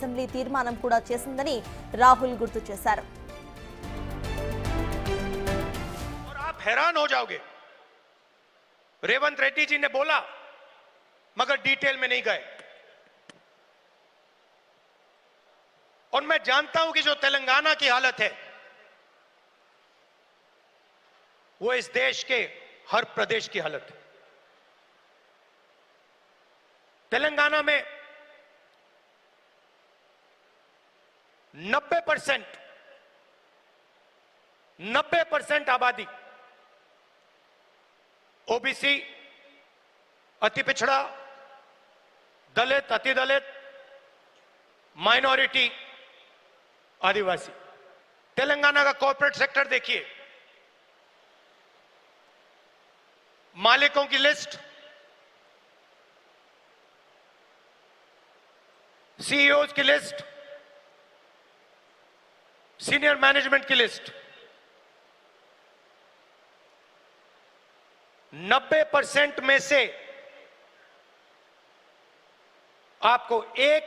Assembly తీర్మానం కూడా చేసిందని రాహుల్ గుర్తు చేశారు. और आप हैरान हो जाओगे, रेवंत रेड्डी जी ने बोला मगर डिटेल में नहीं गए. और मैं जानता हूं कि जो तेलंगाना की हालत है वो इस देश के हर प्रदेश की हालत है. तेलंगाना में 90% आबादी ओबीसी, अति पिछड़ा, दलित, अति दलित, माइनॉरिटी, आदिवासी. तेलंगाना का कॉर्पोरेट सेक्टर देखिए, मालिकों की लिस्ट, सीईओज की लिस्ट, सीनियर मैनेजमेंट की लिस्ट, 90% में से आपको एक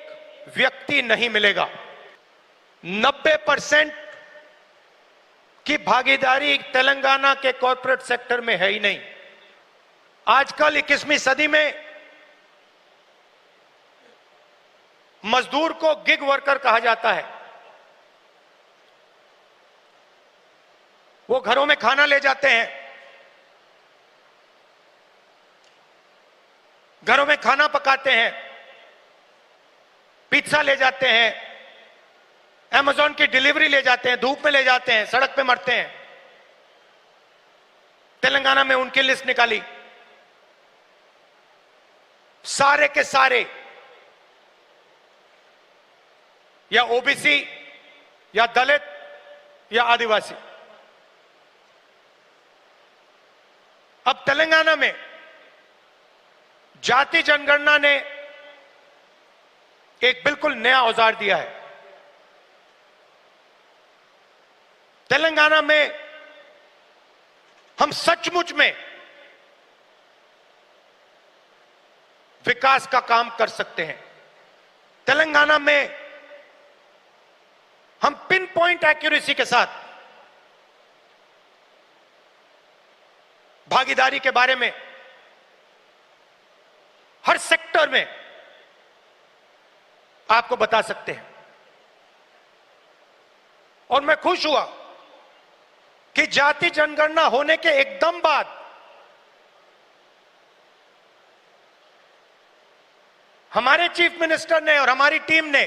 व्यक्ति नहीं मिलेगा. 90% की भागीदारी तेलंगाना के कॉर्पोरेट सेक्टर में है ही नहीं. आजकल 21वीं सदी में मजदूर को गिग वर्कर कहा जाता है. वो घरों में खाना ले जाते हैं, घरों में खाना पकाते हैं, पिज्जा ले जाते हैं, अमेज़न की डिलीवरी ले जाते हैं, धूप में ले जाते हैं, सड़क पे मरते हैं. तेलंगाना में उनकी लिस्ट निकाली, सारे के सारे या ओबीसी या दलित या आदिवासी. अब तेलंगाना में जाति जनगणना ने एक बिल्कुल नया औजार दिया है. तेलंगाना में हम सचमुच में विकास का काम कर सकते हैं. तेलंगाना में हम पिन पॉइंट एक्यूरेसी के साथ भागीदारी के बारे में हर सेक्टर में आपको बता सकते हैं. और मैं खुश हुआ कि जाति जनगणना होने के एकदम बाद हमारे चीफ मिनिस्टर ने और हमारी टीम ने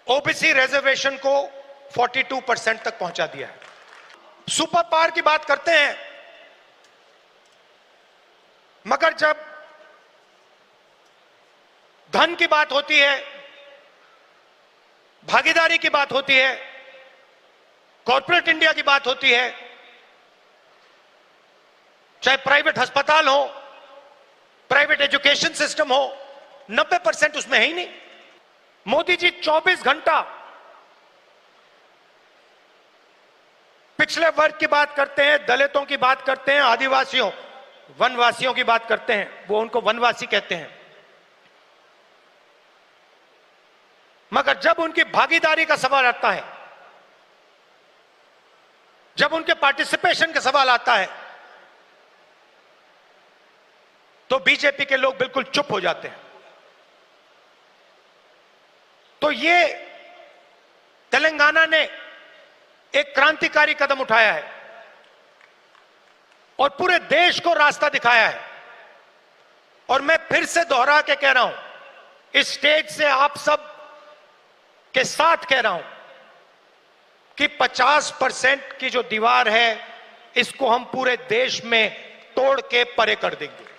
ओबीसी रिजर्वेशन को 42% तक पहुंचा दिया है. सुपर पावर की बात करते हैं, मगर जब धन की बात होती है, भागीदारी की बात होती है, कॉर्पोरेट इंडिया की बात होती है, चाहे प्राइवेट अस्पताल हो, प्राइवेट एजुकेशन सिस्टम हो, 90% उसमें है ही नहीं. मोदी जी 24 घंटा पिछले वर्ग की बात करते हैं, दलितों की बात करते हैं, आदिवासियों, वनवासियों की बात करते हैं. वो उनको वनवासी कहते हैं. मगर जब उनकी भागीदारी का सवाल आता है, जब उनके पार्टिसिपेशन का सवाल आता है, तो बीजेपी के लोग बिल्कुल चुप हो जाते हैं. तो ये तेलंगाना ने एक क्रांतिकारी कदम उठाया है और पूरे देश को रास्ता दिखाया है. और मैं फिर से दोहरा के कह रहा हूं, इस स्टेज से आप सब के साथ कह रहा हूं कि 50% की जो दीवार है, इसको हम पूरे देश में तोड़ के परे कर देंगे.